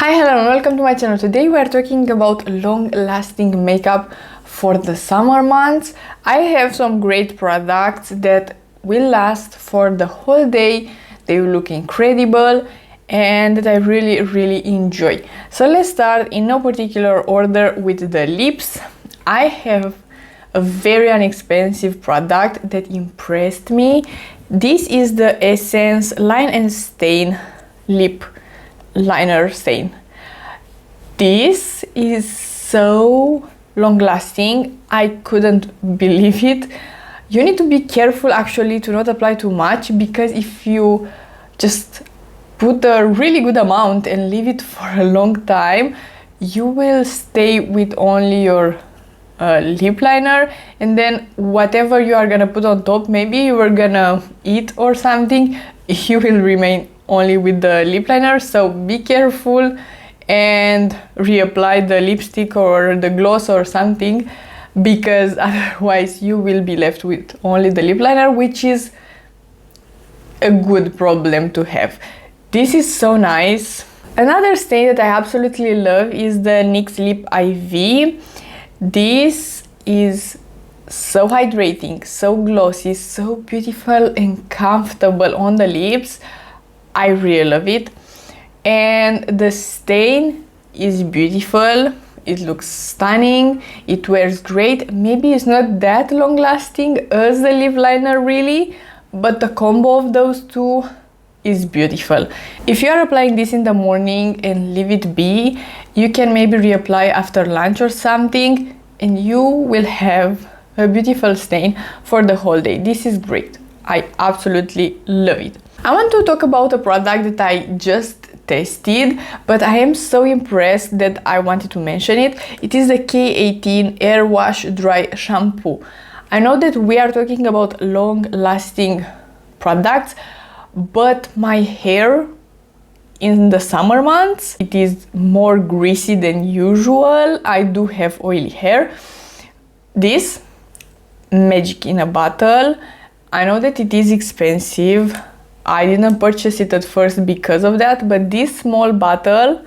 Hi, hello and welcome to my channel. Today we are talking about long-lasting makeup for the summer months. I have some great products that will last for the whole day. They will look incredible and that I really enjoy. So let's start in no particular order with the lips. I have a very inexpensive product that impressed me. This is the Essence Line and Stain Lip Liner Stain. This is so long lasting, I couldn't believe it. You need to be careful actually to not apply too much, because if you just put a really good amount and leave it for a long time, you will stay with only your lip liner, and then whatever you are gonna put on top, maybe you were gonna eat or something, you will remain only with the lip liner. So be careful and reapply the lipstick or the gloss or something, because otherwise you will be left with only the lip liner, which is a good problem to have. This is so nice. Another stain that I absolutely love is the NYX Lip IV. This is so hydrating, so glossy, so beautiful and comfortable on the lips. I really love it. And the stain is beautiful, it looks stunning, it wears great. Maybe it's not that long lasting as the lip liner really, but the combo of those two is beautiful. If you are applying this in the morning and leave it be, you can maybe reapply after lunch or something, and you will have a beautiful stain for the whole day. This is great. I absolutely love it. I want to talk about a product that I just tested, but I am so impressed that I wanted to mention it. It is the K18 Airwash Dry Shampoo. I know that we are talking about long-lasting products, but my hair in the summer months, it is more greasy than usual. I do have oily hair. This magic in a bottle, I know that it is expensive. I didn't purchase it at first because of that, but this small bottle,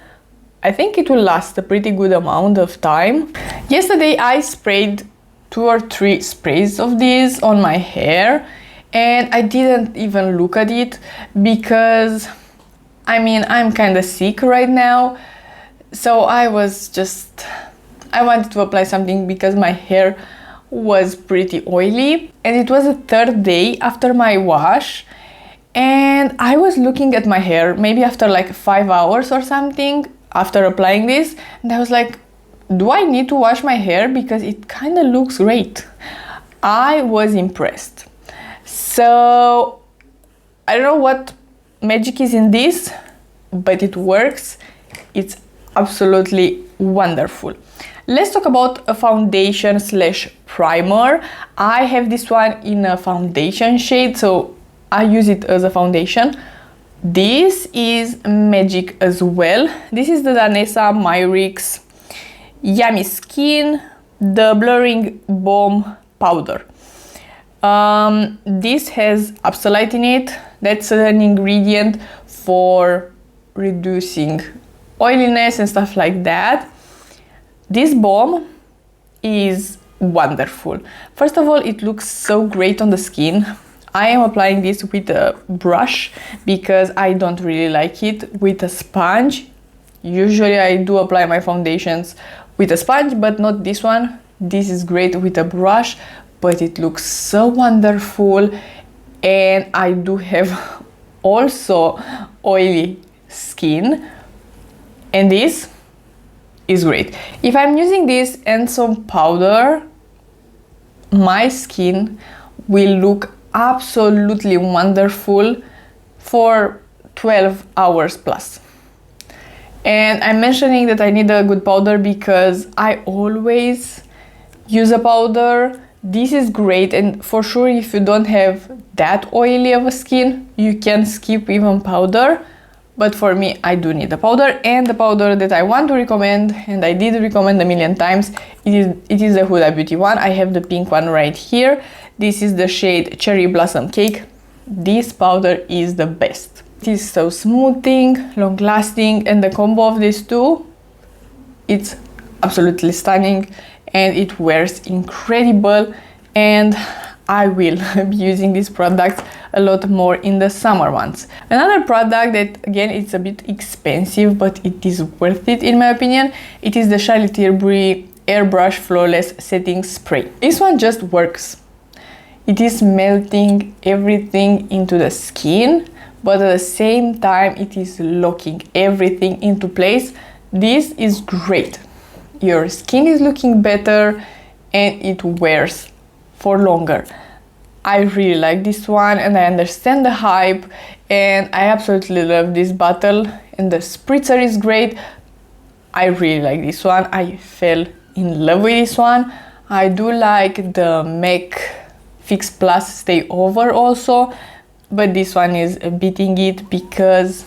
I think it will last a pretty good amount of time. Yesterday I sprayed 2 or 3 sprays of this on my hair, and I didn't even look at it because I'm kind of sick right now, so I wanted to apply something because my hair was pretty oily. And it was the 3rd day after my wash, and I was looking at my hair maybe after like 5 hours or something after applying this, and I was like, do I need to wash my hair because it kind of looks great? I was impressed. So I don't know what magic is in this, but it works. It's absolutely wonderful. Let's talk about a foundation slash primer. I have this one in a foundation shade, so I use it as a foundation. This is magic as well. This is the Danessa Myricks Yummy Skin, the Blurring Balm Powder. This has Absolite in it. That's an ingredient for reducing oiliness and stuff like that. This balm is wonderful. First of all, it looks so great on the skin. I am applying this with a brush because I don't really like it with a sponge. Usually I do apply my foundations with a sponge, but not this one. This is great with a brush, but it looks so wonderful. And I do have also oily skin, and this is great. If I'm using this and some powder, my skin will look absolutely wonderful for 12 hours plus. And I'm mentioning that I need a good powder because I always use a powder. This is great, and for sure if you don't have that oily of a skin, you can skip even powder. But for me, I do need a powder, and the powder that I want to recommend, and I did recommend a million times, it is the Huda Beauty one. I have the pink one right here. This is the shade Cherry Blossom Cake. This powder is the best. It is so smoothing, long lasting, and the combo of these two, it's absolutely stunning and it wears incredible, and I will be using these products a lot more in the summer months. Another product that, again, it's a bit expensive, but it is worth it in my opinion, it is the Charlotte Tilbury Airbrush Flawless Setting Spray. This one just works. It is melting everything into the skin, but at the same time it is locking everything into place. This is great. Your skin is looking better and it wears for longer. I really like this one and I understand the hype, and I absolutely love this bottle, and the spritzer is great. I really like this one. I fell in love with this one. I do like the MAC Fix Plus Stay Over also, but this one is beating it because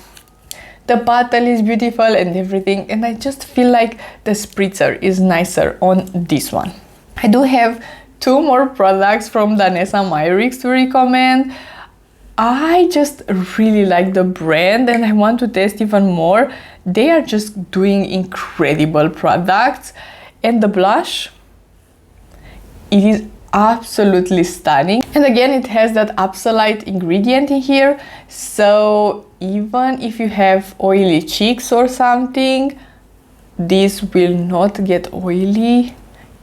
the bottle is beautiful and everything, and I just feel like the spritzer is nicer on this one. I do have two more products from Danessa Myricks to recommend. I just really like the brand and I want to test even more. They are just doing incredible products, and the blush, it is absolutely stunning, and again it has that Absolute ingredient in here, so even if you have oily cheeks or something, this will not get oily.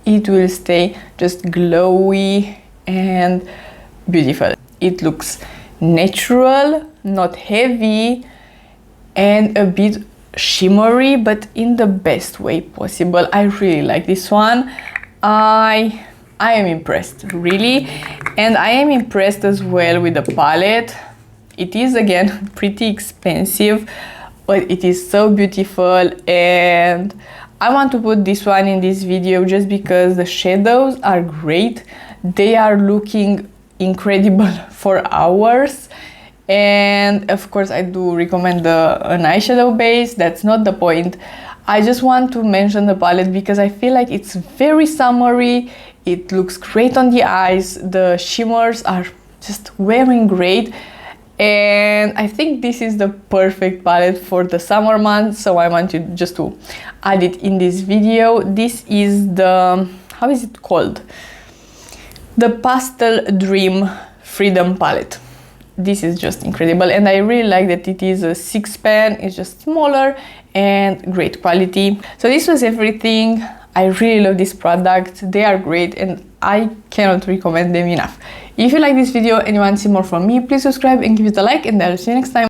It will stay just glowy and beautiful. It looks natural, not heavy, and a bit shimmery, but in the best way possible. I really like this one. I am impressed, really, and I am impressed as well with the palette. It is again pretty expensive, but it is so beautiful, and I want to put this one in this video just because the shadows are great. They are looking incredible for hours, and of course I do recommend an eyeshadow base. That's not the point. I just want to mention the palette because I feel like it's very summery. It looks great on the eyes. The shimmers are just wearing great, and I think this is the perfect palette for the summer months, so I want you just to add it in this video. This is the, how is it called? The Pastel Dream Freedom palette. This is just incredible, and I really like that it is a 6-pan. It's just smaller and great quality. So this was everything. I really love this product. They are great and I cannot recommend them enough. If you like this video and you want to see more from me, please subscribe and give it a like, and I'll see you next time.